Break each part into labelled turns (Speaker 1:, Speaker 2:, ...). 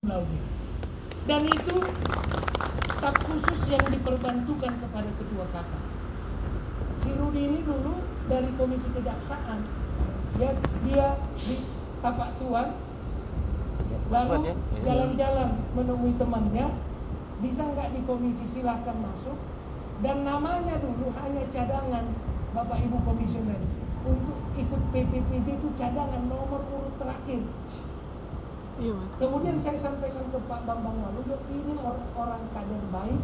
Speaker 1: Laude. Dan itu staf khusus yang diperbantukan kepada ketua KK. Si Rudi ini dulu dari komisi kejaksaan, dia di Tapak Tuan, lalu jalan-jalan menemui temannya, bisa nggak di komisi, silahkan masuk. Dan namanya dulu hanya cadangan, Bapak Ibu Komisioner, untuk ikut PPPJ itu cadangan nomor urut terakhir. Kemudian saya sampaikan ke Pak Bambang Waluyo, ini orang kader baik,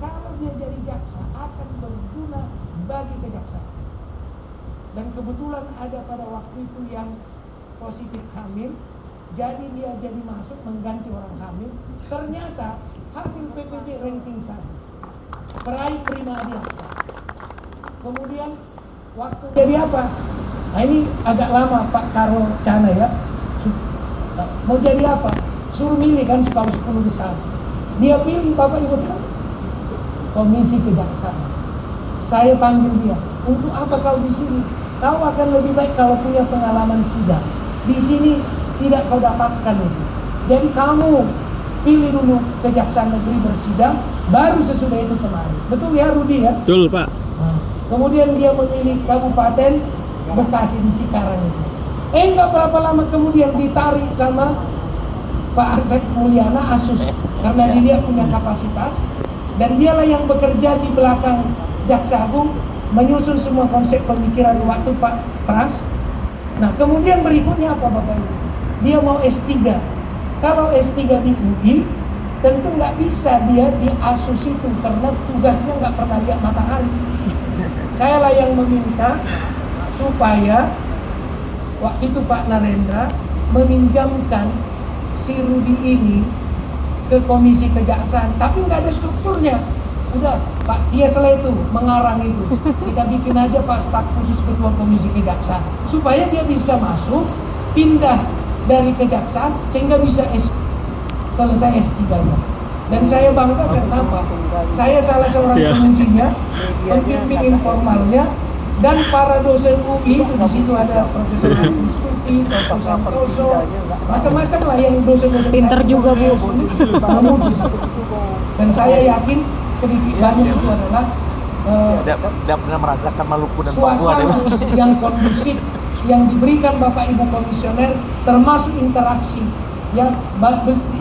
Speaker 1: kalau dia jadi jaksa akan berguna bagi kejaksaan. Dan kebetulan ada pada waktu itu yang positif hamil, jadi dia jadi masuk mengganti orang hamil. Ternyata hasil PPJ ranking 1, peraih prima jaksa. Kemudian waktu jadi apa? Nah ini agak lama Pak Karo Cana ya. Mau jadi apa? Suruh milih kan kalau 10 besar. Dia pilih, Bapak Ibu tahu, komisi kejaksaan. Saya panggil dia, untuk apa kau di sini? Kau akan lebih baik kalau punya pengalaman sidang. Di sini tidak kau dapatkan itu. Jadi kamu pilih dulu Kejaksaan Negeri bersidang, baru sesudah itu kemari. Betul ya Rudi ya?
Speaker 2: Betul Pak.
Speaker 1: Nah, kemudian dia memilih Kabupaten Bekasi di Cikarang itu. Enggak berapa lama kemudian ditarik sama Pak Asep Mulyana Asus, karena dia punya kapasitas dan dialah yang bekerja di belakang Jaksa Agung menyusun semua konsep pemikiran waktu Pak Pras. Nah kemudian berikutnya apa Bapak Ibu? Dia mau S3. Kalau S3 di UI tentu nggak bisa dia di Asus itu karena tugasnya nggak pernah lihat matahari. Saya lah yang meminta supaya waktu itu Pak Narendra meminjamkan si Rudi ini ke komisi kejaksaan, tapi nggak ada strukturnya. Udah Pak Tia setelah itu mengarang itu, kita bikin aja Pak staf khusus ketua komisi kejaksaan supaya dia bisa masuk, pindah dari kejaksaan sehingga bisa selesai S3-nya. Dan saya bangga karena apa? Saya salah seorang pengujinya, pembimbing informalnya. Dan para dosen UI itu di situ ada Profesor Kristuti, Dr. Santoso, macam-macam lah yang dosen-dosen
Speaker 3: pinter juga Bu.
Speaker 1: Dan saya yakin sedikit banyak itu adalah
Speaker 4: tidak pernah merasakan Maluku dan Papua
Speaker 1: suasana yang kondusif yang diberikan Bapak Ibu Komisioner, termasuk interaksi. Ya,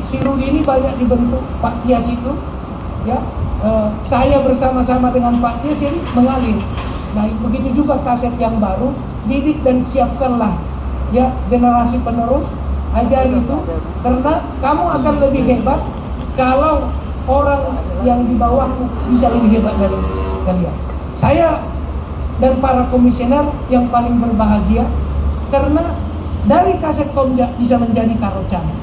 Speaker 1: si Rudi ini banyak dibentuk Pak Tias itu, ya. Saya bersama-sama dengan Pak Tias jadi mengalir. Nah begitu juga kaset yang baru, didik dan siapkanlah ya generasi penerus, ajari itu, karena kamu akan lebih hebat kalau orang yang di bawahmu bisa lebih hebat dari kalian. Saya dan para komisioner yang paling berbahagia karena dari kaset Komja bisa menjadi Karocana,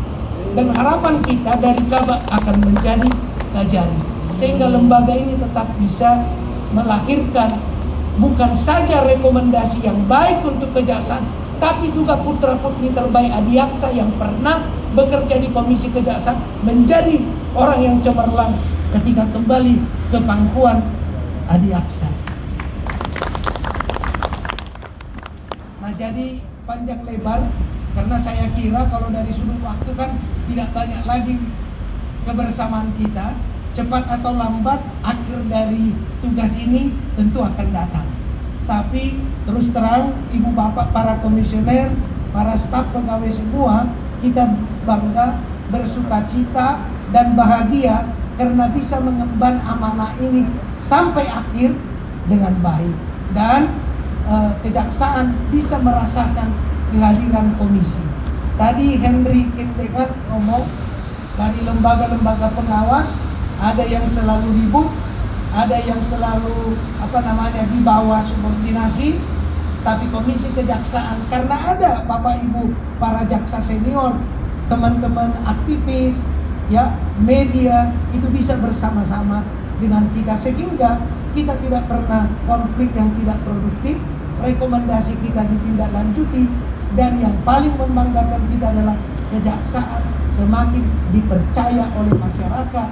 Speaker 1: dan harapan kita dari Kabak akan menjadi Kajari, sehingga lembaga ini tetap bisa melahirkan bukan saja rekomendasi yang baik untuk kejaksaan, tapi juga putra-putri terbaik Adiaksa yang pernah bekerja di komisi kejaksaan menjadi orang yang cemerlang ketika kembali ke pangkuan Adiaksa. Nah jadi panjang lebar, karena saya kira kalau dari sudut waktu kan tidak banyak lagi kebersamaan kita. Cepat atau lambat akhir dari tugas ini tentu akan datang. Tapi terus terang ibu bapak para komisioner, para staf pegawai semua, kita bangga, bersukacita dan bahagia karena bisa mengemban amanah ini sampai akhir dengan baik. Dan kejaksaan bisa merasakan kehadiran komisi. Tadi Henry Kintekan ngomong dari lembaga-lembaga pengawas, ada yang selalu ribut, ada yang selalu di bawah subordinasi, tapi komisi kejaksaan karena ada Bapak Ibu para jaksa senior, teman-teman aktivis, ya media itu bisa bersama-sama dengan kita sehingga kita tidak pernah konflik yang tidak produktif, rekomendasi kita ditindaklanjuti, dan yang paling membanggakan kita adalah kejaksaan semakin dipercaya oleh masyarakat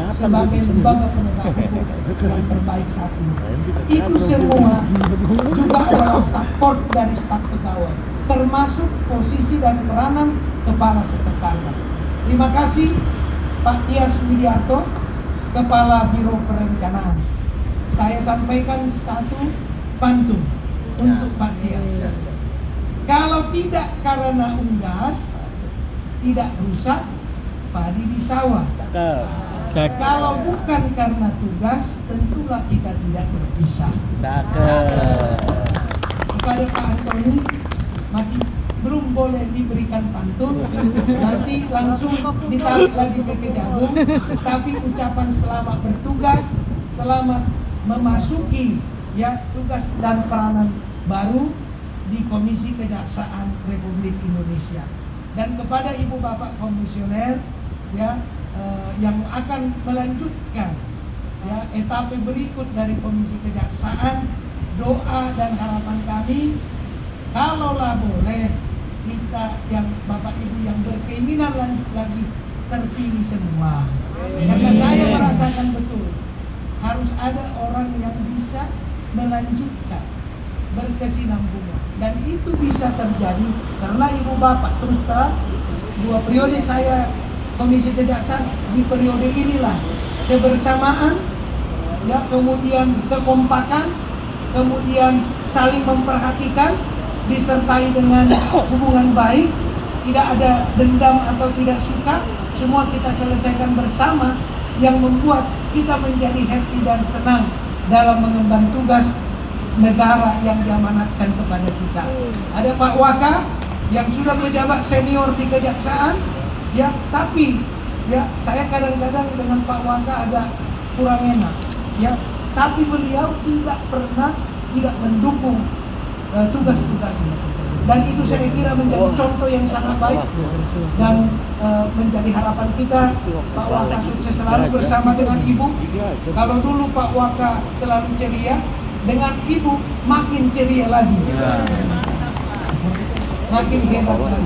Speaker 1: sebagai lembaga penegak hukum yang terbaik saat ini. Itu semua juga adalah support dari staf pegawai, termasuk posisi dan peranan kepala sekretariat. Terima kasih Pak Tias Widiarto, Kepala Biro Perencanaan. Saya sampaikan satu pantun untuk Pak Tias. Kalau tidak karena unggas, tidak rusak padi di sawah. Kalau bukan karena tugas, tentulah kita tidak berpisah. Kepada Pak Antoni masih belum boleh diberikan pantun, nanti langsung ditarik lagi ke Kejagung. Tapi ucapan selamat bertugas, selamat memasuki ya tugas dan peranan baru di Komisi Kejaksaan Republik Indonesia. Dan kepada Ibu Bapak Komisioner ya yang akan melanjutkan ya etape berikut dari Komisi Kejaksaan, doa dan harapan kami kalaulah boleh kita yang Bapak Ibu yang berkeinginan lanjut lagi terpilih semua. Karena saya merasakan betul harus ada orang yang bisa melanjutkan berkesinambungan, dan itu bisa terjadi karena Ibu Bapak terus terang 2 periode saya Komisi Kejaksaan, di periode inilah kebersamaan ya, kemudian kekompakan, kemudian saling memperhatikan, disertai dengan hubungan baik, tidak ada dendam atau tidak suka, semua kita selesaikan bersama, yang membuat kita menjadi happy dan senang dalam mengemban tugas negara yang diamanatkan kepada kita. Ada Pak Waka yang sudah pejabat senior di Kejaksaan, ya, tapi ya saya kadang-kadang dengan Pak Waka agak kurang enak, ya, tapi beliau tidak pernah tidak mendukung tugas-tugasnya, dan itu saya kira menjadi contoh yang sangat baik dan menjadi harapan kita. Pak Waka sukses selalu bersama dengan Ibu. Kalau dulu Pak Waka selalu ceria, dengan Ibu makin ceria lagi, makin hebat lagi.